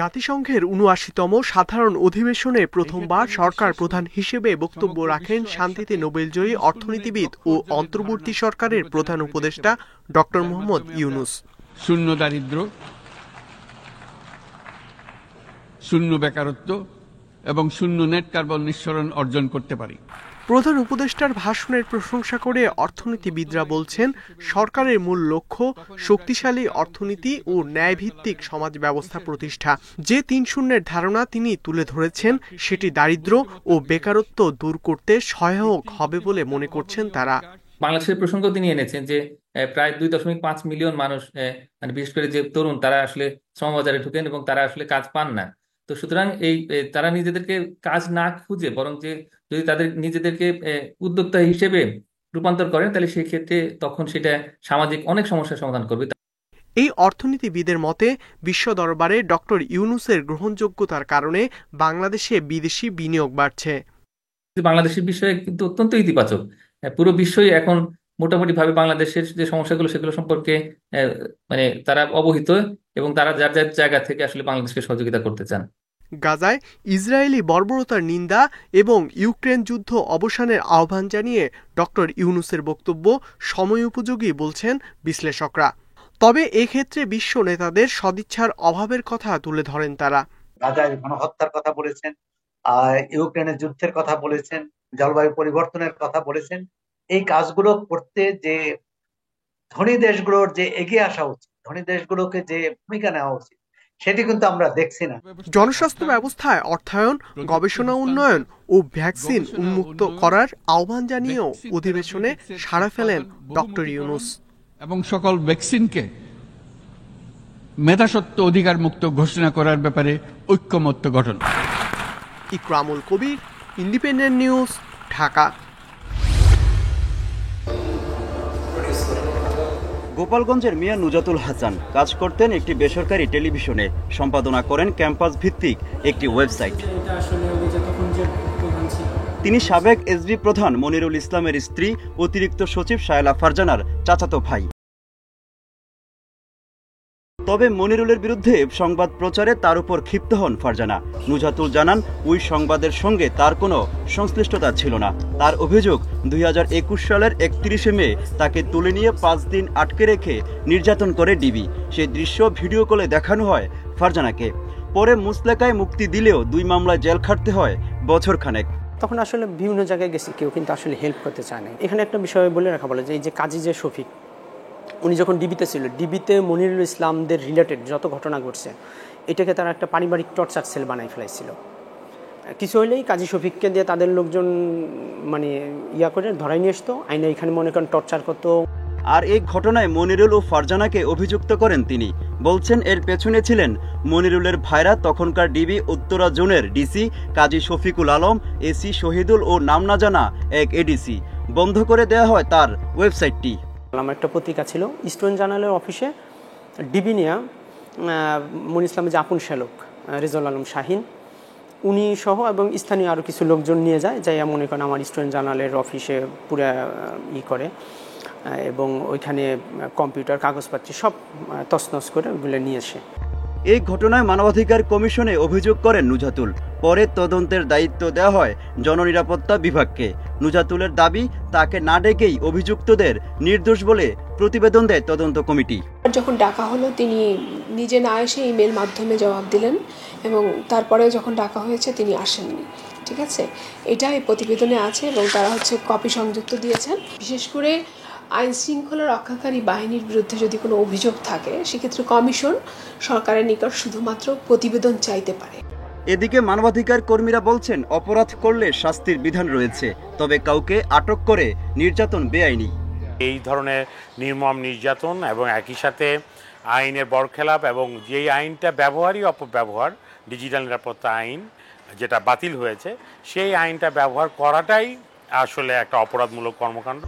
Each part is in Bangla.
জাতিসংঘের ৭৯তম সাধারণ অধিবেশনে প্রথমবার সরকার প্রধান হিসেবে বক্তব্য রাখেন শান্তিতে নোবেলজয়ী অর্থনীতিবিদ ও অন্তর্বর্তী সরকারের প্রধান উপদেষ্টা ডক্টর মোহাম্মদ ইউনূস। শূন্য দারিদ্র, শূন্য বেকারত্ব এবং শূন্য নেট কার্বন নিঃসরণ অর্জন করতে পারি। প্রধান উপদেষ্টার ভাষণের প্রশংসা করে অর্থনীতিবিদরা বলছেন, সরকারের মূল লক্ষ্য শক্তিশালী অর্থনীতি ও ন্যায়ভিত্তিক সমাজ ব্যবস্থা প্রতিষ্ঠা। যে ৩-০ ধারণা তিনি তুলে ধরেছেন সেটি দারিদ্র্য ও বেকারত্ব দূর করতে সহায়ক হবে বলে মনে করছেন তারা। বাংলাদেশের প্রসঙ্গ তিনি এনেছেন যে প্রায় ২.৫ মিলিয়ন মানুষ, মানে বিশেষ করে যে তরুণ, তারা আসলে শ্রমবাজারে ঢুকেন এবং তারা আসলে কাজ পান না। তো সুতরাং তারা নিজেদেরকে কাজ না খুঁজে বরং যে যদি তাদের নিজেদেরকে উদ্যোক্তা হিসেবে রূপান্তর করেন, তাহলে সেই ক্ষেত্রে তখন সেটা সামাজিক অনেক সমস্যার সমাধান করবে। এই অর্থনীতিবিদের মতে বিশ্ব দরবারে ডক্টর ইউনূসের গ্রহণযোগ্যতার কারণে বাংলাদেশে বিদেশি বিনিয়োগ বাড়ছে। বাংলাদেশের বিষয়ে কিন্তু অত্যন্ত ইতিবাচক। পুরো বিশ্বই এখন মোটামুটি ভাবে বাংলাদেশের যে সমস্যাগুলো সেগুলো সম্পর্কে মানে তারা অবহিত এবং তারা যার যার জায়গা থেকে আসলে বাংলাদেশকে সহযোগিতা করতে চান। গাজায় ইসরায়েলি বর্বরতার নিন্দা এবং ইউক্রেন যুদ্ধ অবসানের আহ্বান জানিয়ে ডক্টর ইউনূসের বক্তব্য সময়োপযোগী বলছেন বিশ্লেষকরা। তবে এক্ষেত্রে বিশ্ব নেতাদের সদিচ্ছার অভাবের কথা তুলে ধরেন তারা। গাজায় গণহত্যার কথা বলেছেন, ইউক্রেনের যুদ্ধের কথা বলেছেন, জলবায়ু পরিবর্তনের কথা বলেছেন। এই কাজগুলো করতে যে ধনী দেশগুলোর যে এগিয়ে আসা উচিত, ধনী দেশগুলোকে যে ভূমিকা নেওয়া উচিত, সেটি কিন্তু আমরা দেখছি না। জনস্বাস্থ্য ব্যবস্থায় অর্থায়ন, গবেষণা উন্নয়ন ও ভ্যাকসিন উন্মুক্ত করার আহ্বান জানিয়েও অধিবেশনে সাড়া ফেলেন ডক্টর ইউনূস। এবং সকল ভ্যাকসিনকে মেধাস্বত্ব অধিকার মুক্ত ঘোষণা করার ব্যাপারে ঐক্যমত্য গঠন। ইকরামুল কবির, ইন্ডিপেন্ডেন্ট নিউজ, ঢাকা। গোপালগঞ্জের মিয়া নুজাতুল হাসান কাজ করতেন একটি বেসরকারি টেলিভিশনে, সম্পাদনা করেন ক্যাম্পাস ভিত্তিক একটি ওয়েবসাইট। তিনি সাবেক এসবি প্রধান মনিরুল ইসলামের স্ত্রী, অতিরিক্ত সচিব শায়লা ফারজানার চাচাতো ভাই। তবে মনিরুলের বিরুদ্ধে সংবাদ প্রচারে তার উপর ক্ষিপ্ত হন ফারজানা। নুজাতুল জানান, ওই সংবাদের সঙ্গে তার কোনো সংশ্লিষ্টতা ছিল না। তার অভিযোগ, ২০২১ সালের ৩১ মে তাকে তুলে নিয়ে ৫ দিন আটকে রেখে নির্যাতন করে ডিবি। সেই দৃশ্য ভিডিও কলে দেখানো হয় ফারজানাকে। পরে মুচলেকায় মুক্তি দিলেও ২ মামলায় জেল খাটতে হয় বছরখানেক। তখন আসলে বিভিন্ন জায়গায় গেছি, কেউ কিন্তু আসলে হেল্প করতে চায় না। এখানে একটা বিষয় বলে রাখা বলে যে এই যে কাজী যে শফিক, উনি যখন ডিবিতে ছিল, ডিবিতে মনিরুল ইসলামদের রিলেটেড যত ঘটনা ঘটছে এটাকে তারা একটা পারিবারিক টর্চার সেল বানাই ফেলাইছিল। কিছু হইলেই কাজী শফিককে দিয়ে তাদের লোকজন মানে করে ধরাই নিয়ে আসতো, আইনে এখানে মনে করেন টর্চার করতো। আর এই ঘটনায় মনিরুল ও ফারজানাকে অভিযুক্ত করেন তিনি। বলছেন এর পেছনে ছিলেন মনিরুলের ভাইরা, তখনকার ডিবি উত্তরা জোনের ডিসি কাজী শফিকুল আলম, এসি শহীদুল ও নাম না জানা এক এডিসি। বন্ধ করে দেওয়া হয় তার ওয়েবসাইটটি। আমার একটা পত্রিকা ছিল স্টুডেন্ট জার্নালের অফিসে, ডিবি নিয়া মনির ইসলামের যে আপন শ্যালক রেজাউল আলম শাহিন, উনি সহ এবং স্থানীয় আরও কিছু লোকজন নিয়ে যায়, যাই মনে করেন আমার স্টুডেন্ট জার্নালের অফিসে পুরা করে এবং ওইখানে কম্পিউটার কাগজপত্র সব তছনছ করে ওগুলো নিয়ে আসে। এই ঘটনায় মানবাধিকার কমিশনে অভিযোগ করেন নুজাতুল। পরে তদন্তের দায়িত্ব দেওয়া হয় জননিরাপত্তা বিভাগকে। নুজাতুলের দাবি, তাকে না ডেকেই অভিযুক্তদের নির্দোষ বলে প্রতিবেদন দেয় তদন্ত কমিটি। যখন ডাকা হলো তিনি নিজে না এসে ইমেল মাধ্যমে জবাব দিলেন এবং তারপরে যখন ডাকা হয়েছে তিনি আসেননি। ঠিক আছে, এটা এই প্রতিবেদনে আছে এবং তারা কপি সংযুক্ত দিয়েছেন। বিশেষ করে আইন শৃঙ্খলা রক্ষাকারী বাহিনীর বিরুদ্ধে যদি কোনো অভিযোগ থাকে, সেক্ষেত্রে কমিশন সরকারের নিকট শুধুমাত্র প্রতিবেদন চাইতে পারে। এদিকে মানবাধিকার কর্মীরা বলছেন, অপরাধ করলে শাস্তির বিধান রয়েছে, তবে কাউকে আটক করে নির্যাতন বেআইনি। এই ধরনের নির্মম নির্যাতন এবং একই সাথে আইনের বরখেলাপ এবং যেই আইনটা ব্যবহারই অপব্যবহার, ডিজিটাল নিরাপত্তা আইন যেটা বাতিল হয়েছে, সেই আইনটা ব্যবহার করাটাই আসলে একটা অপরাধমূলক কর্মকাণ্ড।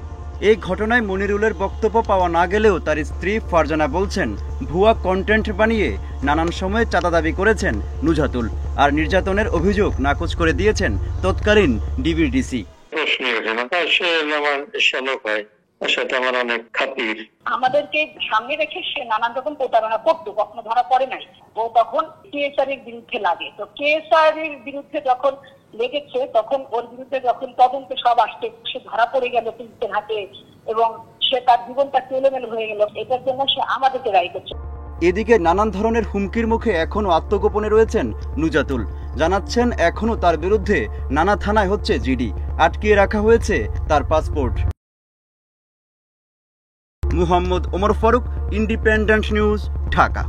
এই ঘটনায় মনিরুলের বক্তব্য পাওয়া না গেলেও তার স্ত্রী ফারজানা বলছেন, ভুয়া কন্টেন্ট বানিয়ে নানান সময়ে চাঁদা দাবি করেছেন নুজাতুল, আর নির্যাতনের অভিযোগ নাকচ করে দিয়েছেন তৎকালীন ডিবিডিসি। প্রশ্ন ওঠে না, সে আমার শ্যালক হয়, সেটা আমার অনেক খাতির। আমাদেরকে সামনে রেখে সে নানান রকম প্রতারণা করতো, কখনো ধরা পড়ে নাই। ও তখন কেএসআর এর বিরুদ্ধে লাগে, তো কেএসআর এর বিরুদ্ধে যখন লেগেছে তখন ওর বিরুদ্ধে যখন তদন্তে সব আসতে সে ধরা পড়ে গেল পুলিশের হাতে এবং সে তার জীবনটা এলোমেলো হয়ে গেল। এটার জন্য সে আমাদেরকে দায়ী করছে। এদিকে নানান ধরনের হুমকির মুখে এখনও আত্মগোপনে রয়েছেন নুজাতুল। জানাচ্ছেন এখনও তার বিরুদ্ধে নানা থানায় হচ্ছে জিডি, আটকিয়ে রাখা হয়েছে তার passport. Muhammad Omar Faruk, Independent News, Dhaka.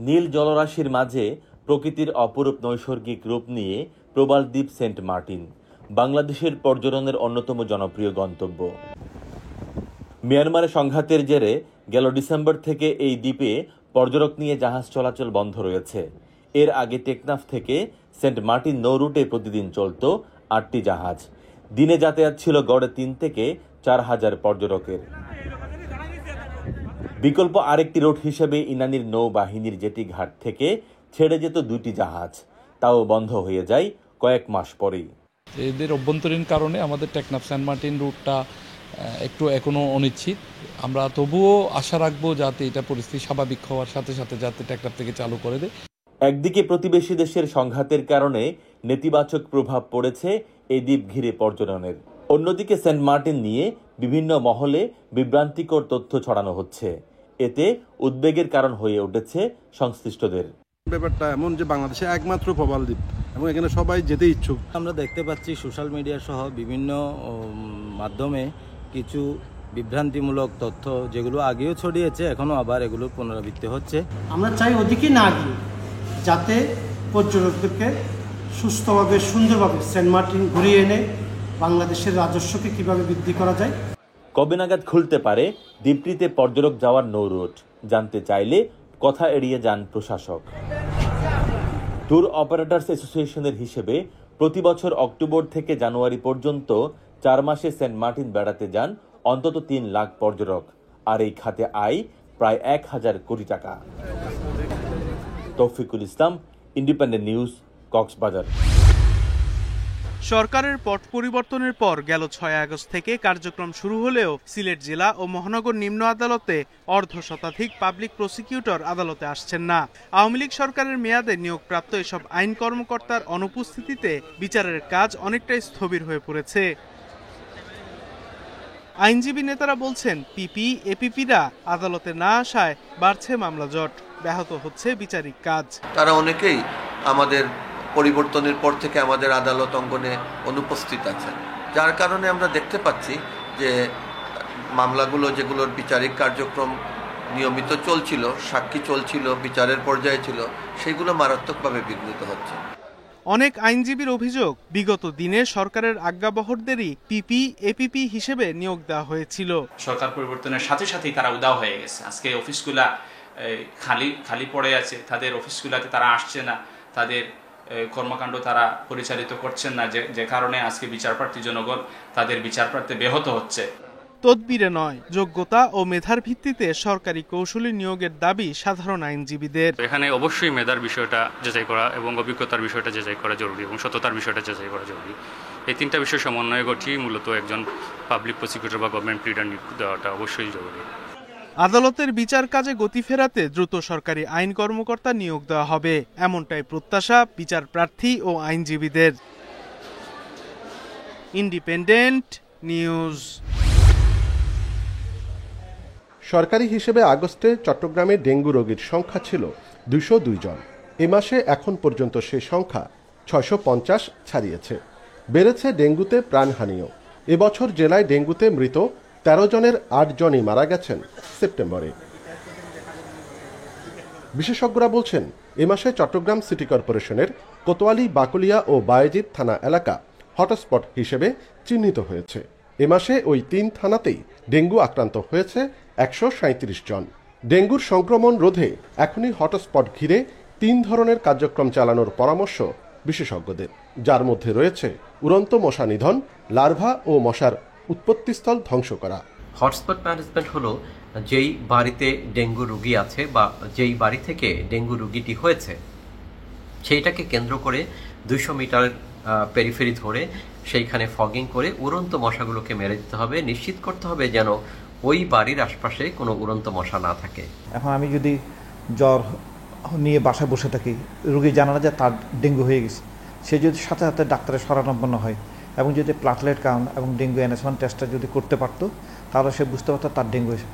নীল জলরাশির মাঝে প্রকৃতির অপরূপ নৈসর্গিক রূপ নিয়ে প্রবাল দ্বীপ সেন্ট মার্টিন বাংলাদেশের পর্যটনের অন্যতম জনপ্রিয় গন্তব্য। মিয়ানমারে সংঘাতের জেরে গেল ডিসেম্বর থেকে এই দ্বীপে পর্যটক নিয়ে জাহাজ চলাচল বন্ধ রয়েছে। এর আগে টেকনাফ থেকে সেন্ট মার্টিন নৌ রুটে প্রতিদিন চলত 8টি জাহাজ। দিনে যাতায়াত ছিল গড়ে 3 থেকে 4,000 পর্যটকের। বিকল্প আরেকটি রুট হিসেবে ইনানির নৌবাহিনীর জেটি ঘাট থেকে ছেড়ে যেত 2টি জাহাজ, তাও বন্ধ হয়ে যায় কয়েক মাস পরেই। এদের অভ্যন্তরীণ কারণে আমাদের টেকনাফ সেন্ট মার্টিন রুটটা একটু এখনো অনিশ্চিত। আমরা তবুও আশা রাখবো যাতে এটা পরিস্থিতি স্বাভাবিক হওয়ার সাথে সাথে যাতে টেকনাফ থেকে চালু করে দেয়। একদিকে প্রতিবেশী দেশের সংঘাতের কারণে নেতিবাচক প্রভাব পড়েছে এই দ্বীপ ঘিরে পর্যটনের, অন্যদিকে সেন্ট মার্টিন নিয়ে বিভিন্ন মহলে বিভ্রান্তিকর তথ্য ছড়ানো হচ্ছে। এতে উদ্বেগের কারণ হয়ে উঠেছে সংশ্লিষ্টদের। ব্যাপারটা এমন যে বাংলাদেশে একমাত্র প্রবাল দ্বীপ এবং এখানে সবাই যেতে ইচ্ছুক। আমরা দেখতে পাচ্ছি সোশ্যাল মিডিয়া সহ বিভিন্ন মাধ্যমে কিছু বিভ্রান্তিমূলক তথ্য যেগুলো আগেও ছড়িয়েছে, এখনও আবার এগুলো পুনরাবৃত্তি হচ্ছে। আমরা চাই ওদিকে না গিয়ে যাতে পর্যটকদেরকে সুস্থভাবে সুন্দরভাবে সেন্ট মার্টিন ঘুরিয়ে এনে বাংলাদেশের রাজস্বকে কিভাবে বৃদ্ধি করা যায়। কবে নাগাদ খুলতে পারে দ্বীপটিতে পর্যটক যাওয়ার নৌ রুট জানতে চাইলে কথা এড়িয়ে যান প্রশাসক। ট্যুর অপারেটরস অ্যাসোসিয়েশনের হিসেবে প্রতি বছর অক্টোবর থেকে জানুয়ারি পর্যন্ত 4 মাসে সেন্ট মার্টিন বেড়াতে যান অন্তত 3 লাখ পর্যটক, আর এই খাতে আয় প্রায় 1,000 কোটি টাকা। তৌফিকুল ইসলাম, ইন্ডিপেন্ডেন্ট নিউজ, কক্সবাজার। সরকারের পট পরিবর্তনের পর গেল 6 আগস্ট থেকে কার্যক্রম শুরু হলেও সিলেট জেলা ও মহানগর নিম্ন আদালতে অর্ধশতাধিক পাবলিক প্রসিকিউটর আদালতে আসছেন না। আওয়ামী লীগ সরকারের মেয়াদে নিয়োগপ্রাপ্ত এসব আইন কর্মকর্তার অনুপস্থিতিতে বিচারের কাজ অনেকটাই স্থবির হয়ে পড়েছে। আইনজীবী নেতারা বলছেন পিপি এপিপিরা আদালতে না আসায় বাড়ছে মামলা জট, ব্যাহত হচ্ছে বিচারিক কাজ। তারা অনেকেই আমাদের পরিবর্তনের পর থেকে আমাদের আদালত অঙ্গনে অনুপস্থিত আছেন, যার কারণে আমরা দেখতে পাচ্ছি যে মামলাগুলো যেগুলোর বিচারিক কার্যক্রম নিয়মিত চলছিল, সাক্ষী চলছিল, বিচারের পর্যায়ে ছিল, সেগুলো মারাত্মকভাবে বিঘ্নিত হচ্ছে। অনেক আইনজীবীর অভিযোগ বিগত দিনে সরকারের আজ্ঞাবহরদেরই পিপি এপিপি হিসেবে নিয়োগ দেওয়া হয়েছিল। সরকার পরিবর্তনের সাথে সাথেই তারা উধাও হয়ে গেছে। আজকে অফিসগুলা খালি পড়ে আছে, তাদের অফিসগুলাতে তারা আসছে না, তাদের কর্মকাণ্ড তারা পরিচালিত করছেন না, যে কারণে আজকে বিচারপ্রার্থী জনগণ তাদের বিচারপ্রার্থী ব্যাহত হচ্ছে। তদবিরে নয়, যোগ্যতা ও মেধার ভিত্তিতে সরকারি কৌশলী নিয়োগের দাবি সাধারণ আইনজীবীদের। এখানে অবশ্যই মেধার বিষয়টা যাচাই করা এবং অভিজ্ঞতার বিষয়টা যাচাই করা জরুরি এবং সততার বিষয়টা যাচাই করা জরুরি। এই 3টা বিষয় সমন্বয় ঘটিয়ে মূলত একজন পাবলিক প্রসিকিউটর বা গভর্নমেন্ট প্লিডার নিয়োগ দেওয়াটা অবশ্যই জরুরি। আদালতের বিচার কাজে গতি ফেরাতে দ্রুত সরকারি আইন কর্মকর্তা নিয়োগ দেওয়া হবে, এমনটাই প্রত্যাশা বিচার প্রার্থী ও আইনজীবীদের। Independent news. সরকারি হিসেবে আগস্টে চট্টগ্রামে ডেঙ্গু রোগীর সংখ্যা ছিল 202 জন। এ মাসে এখন পর্যন্ত সে সংখ্যা 650 ছাড়িয়েছে। বেড়েছে ডেঙ্গুতে প্রাণহানিও। এবছর জেলায় ডেঙ্গুতে মৃত 13 জনের 8 জনই মারা গেছেন সেপ্টেম্বরে। বিশেষজ্ঞরা বলছেন এ মাসে চট্টগ্রাম সিটি কর্পোরেশনের কোতোয়ালি, বাকলিয়া ও বায়েজিদ থানা এলাকা হটস্পট হিসেবে চিহ্নিত হয়েছে। এ মাসে ওই 3 থানাতেই ডেঙ্গু আক্রান্ত হয়েছে 137 জন। ডেঙ্গুর সংক্রমণ রোধে এখনই হটস্পট ঘিরে 3 ধরনের কার্যক্রম চালানোর পরামর্শ বিশেষজ্ঞদের, যার মধ্যে রয়েছে উড়ন্ত মশা নিধন, লার্ভা ও মশার উৎপত্তিস্থল ধ্বংস করা। হটস্পট ম্যানেজমেন্ট হলো যেই বাড়িতে ডেঙ্গু রোগী আছে বা যেই বাড়ি থেকে ডেঙ্গু রোগীটি হয়েছে সেইটাকে কেন্দ্র করে 200 মিটার পেরিফেরি ধরে সেইখানে ফগিং করে উড়ন্ত মশাগুলোকে মেরে দিতে হবে, নিশ্চিত করতে হবে যেন ওই বাড়ির আশপাশে কোনো উড়ন্ত মশা না থাকে। এখন আমি যদি জ্বর নিয়ে বাসায় বসে থাকি, রোগী জানা না যে তার ডেঙ্গু হয়ে গেছে, সে যদি সাথে সাথে ডাক্তারের শরণাপন্ন হয় এবং যদি প্লাটলেট কাউন্ট এবং ডেঙ্গু NS1 টেস্টটা যদি করতে পারতো, তাহলে সে বুঝতে পারতো তার ডেঙ্গু হয়েছে।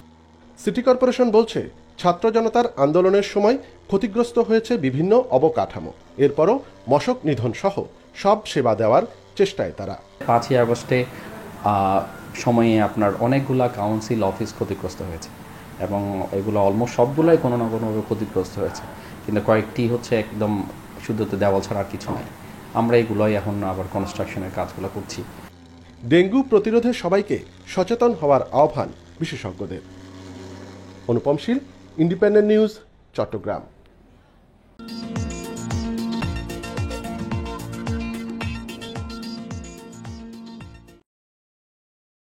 সিটি কর্পোরেশন বলছে, ছাত্র জনতার আন্দোলনের সময় ক্ষতিগ্রস্ত হয়েছে বিভিন্ন অবকাঠামো, এরপরও মশক নিধন সহ সব সেবা দেওয়ার চেষ্টায় তারা। 5ই আগস্টে সময়ে আপনার অনেকগুলা কাউন্সিল অফিস ক্ষতিগ্রস্ত হয়েছে এবং এগুলো অলমোস্ট সবগুলাই কোনো না কোনোভাবে ক্ষতিগ্রস্ত হয়েছে, কিন্তু কয়েকটি হচ্ছে একদম শুধুতে দেওয়াল ছাড়া আর কিছু নাই। আমরা এগুলোই এখন আবার কনস্ট্রাকশনের কাজগুলো করছি। ডেঙ্গু প্রতিরোধে সবাইকে সচেতন হওয়ার আহ্বান বিশেষজ্ঞদের। অনুপম শীল, ইন্ডিপেন্ডেন্ট নিউজ, চট্টগ্রাম।